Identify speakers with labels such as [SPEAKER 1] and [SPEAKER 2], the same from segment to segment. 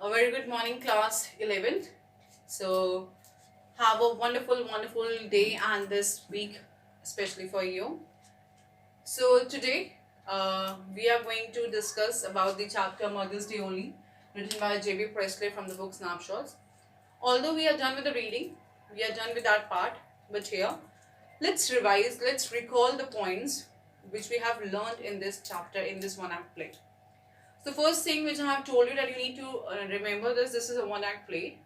[SPEAKER 1] A very good morning, class 11th. So, have a wonderful, wonderful day and this week, especially for you. So, today we are going to discuss about the chapter Mother's Day Only, written by J B Priestley from the book Snapshots. Although we are done with the reading, we are done with that part, but here, let's revise, let's recall the points which we have learned in this chapter in this one act play. So first thing which I have told you that you need to remember this is a one act play,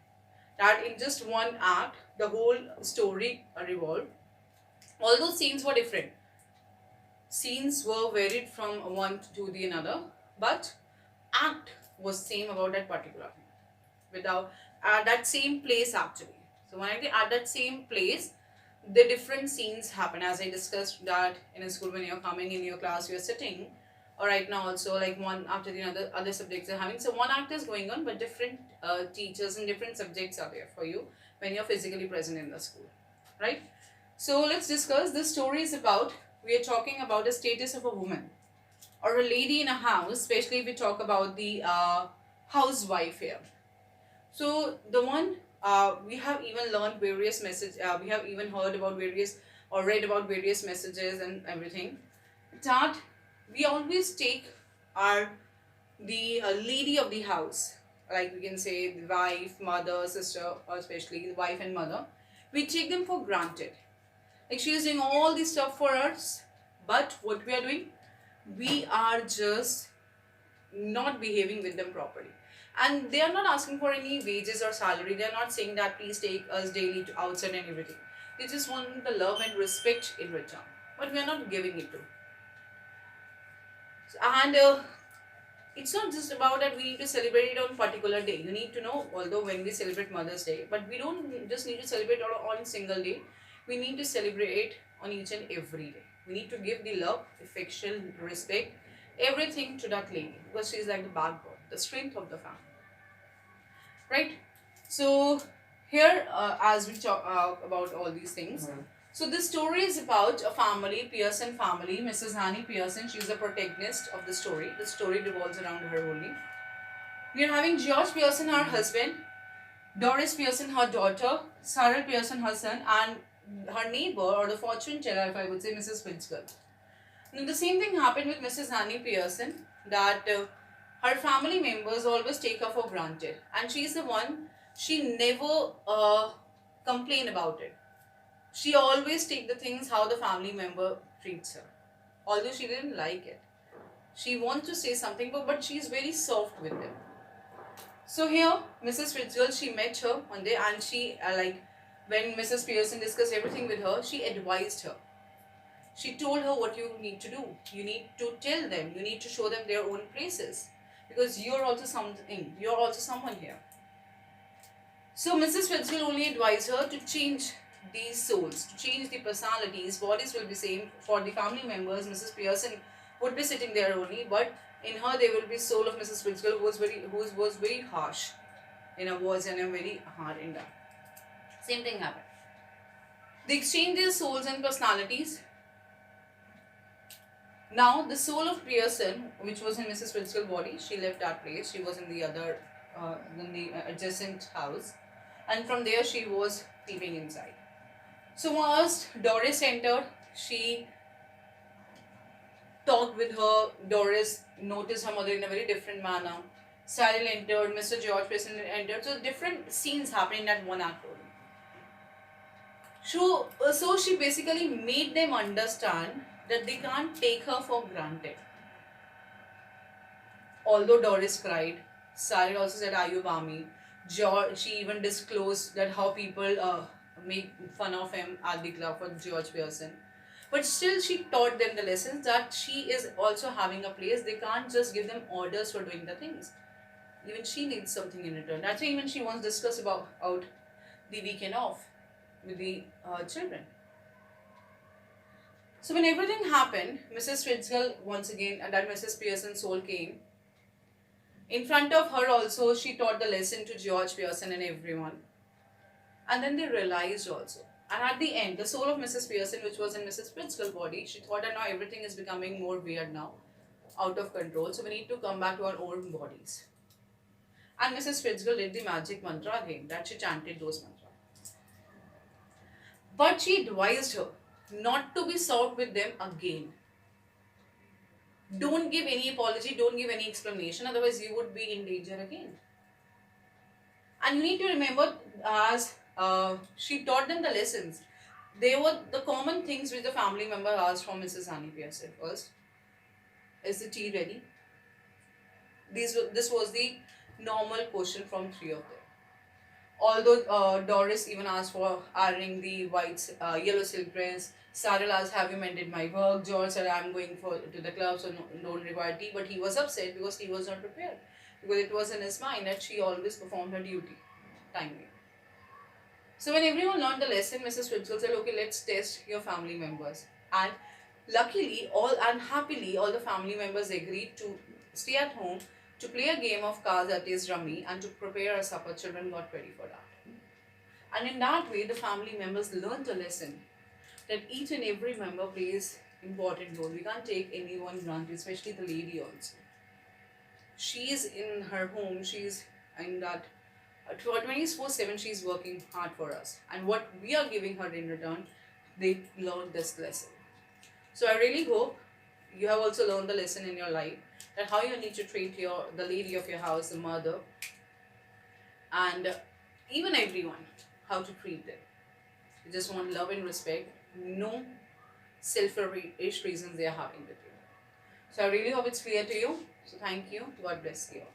[SPEAKER 1] that in just one act the whole story revolved. Although scenes were different, scenes were varied from one to the another, but act was same about that particular thing, without at that same place actually. So when I say at that same place, the different scenes happen, as I discussed that in a school when you're coming in your class, you're sitting, or right now also like one after the other subjects are having. So one act is going on, but different teachers and different subjects are there for you when you're physically present in the school, right? So let's discuss. This story is about, we are talking about the status of a woman or a lady in a house, especially if we talk about the housewife here. So the one we have even learned various messages, we have even heard about various or read about various messages and everything, that we always take our the lady of the house, like we can say the wife, mother, sister, or especially the wife and mother, we take them for granted. Like she is doing all this stuff for us, but what we are doing, we are just not behaving with them properly. And they are not asking for any wages or salary. They are not saying that please take us daily to outside and everything. They just want the love and respect in return, but we are not giving it to. And it's not just about that we need to celebrate it on particular day. You need to know, although when we celebrate Mother's Day, but we don't just need to celebrate on single day. We need to celebrate on each and every day. We need to give the love, affection, respect, everything to that lady, because she is like the backbone, the strength of the family, right? So here, as we talk about all these things, so this story is about a family, Pearson family. Mrs. Annie Pearson, she is the protagonist of the story. The story revolves around her only. We are having George Pearson, her husband, Doris Pearson, her daughter, Sarah Pearson, her son, and her neighbor or the fortune teller, if I would say, Mrs. Fitzgerald. Now, the same thing happened with Mrs. Annie Pearson, that her family members always take her for granted, and she is the one, she never complain about it. She always take the things how the family member treats her, although she didn't like it. She wants to say something, but she is very soft with them. So here, Mrs. Fitzgerald, she met her one day, and she like when Mrs. Pearson discussed everything with her, she advised her. She told her what you need to do. You need to tell them. You need to show them their own places, because you're also something. You're also someone here. So Mrs. Fitzgerald only advised her to change these souls, to change the personalities. Bodies will be same for the family members. Mrs. Pearson would be sitting there only, but in her there will be soul of Mrs. Fitzgerald who was very harsh in her words and very hard in that. Same thing happened. They exchanged their souls and personalities. Now the soul of Pearson, which was in Mrs. Fitzgerald's body, she left that place. She was in the other, in the adjacent house, and from there she was peeping inside. So first Doris entered. She talked with her. Doris noticed her mother in a very different manner. Cyril entered. Mr. George Pearson entered. So different scenes happened in that one act only. So she basically made them understand that they can't take her for granted. Although Doris cried, Cyril also said, "Are you balmy?" George, she even disclosed that how people make fun of him at the club for George Pearson. But still, she taught them the lessons that she is also having a place. They can't just give them orders for doing the things. Even she needs something in return. That's why even she wants to discuss about the weekend off with the children. So when everything happened, Mrs. Fitzgerald once again, and that Mrs. Pearson's soul came. In front of her also, she taught the lesson to George Pearson and everyone. And then they realized also. And at the end, the soul of Mrs. Pearson, which was in Mrs. Fitzgerald's body, she thought that now everything is becoming more weird now, out of control. So we need to come back to our own bodies. And Mrs. Fitzgerald did the magic mantra again, that she chanted those mantras. But she advised her not to be sought with them again. Don't give any apology, don't give any explanation, otherwise you would be in danger again. And you need to remember, as she taught them the lessons, they were the common things which the family member asked from Mrs. Annie Pearson. First, is the tea ready? This was the normal question from three of them. Although Doris even asked for ironing the white yellow silk dress, Cyril asked, "Have you mended my work?" George said, "I'm going to the club, so don't require tea." But he was upset because he was not prepared, because it was in his mind that she always performed her duty timely. So when everyone learned the lesson, Mrs. Fitzgerald said, "Okay, let's test your family members." And luckily, happily, all the family members agreed to stay at home to play a game of cards, that is rummy, and to prepare a supper. Children got ready for that. And in that way, the family members learned a lesson that each and every member plays important role. We can't take anyone granted, especially the lady also. She's in her home, she's in that 24/7, she's working hard for us. And what we are giving her in return, they learned this lesson. So I really hope you have also learned the lesson in your life, that how you need to treat the lady of your house, the mother, and even everyone, how to treat them. You just want love and respect, no selfish reasons they are having with you. So I really hope it's clear to you. So thank you. God bless you.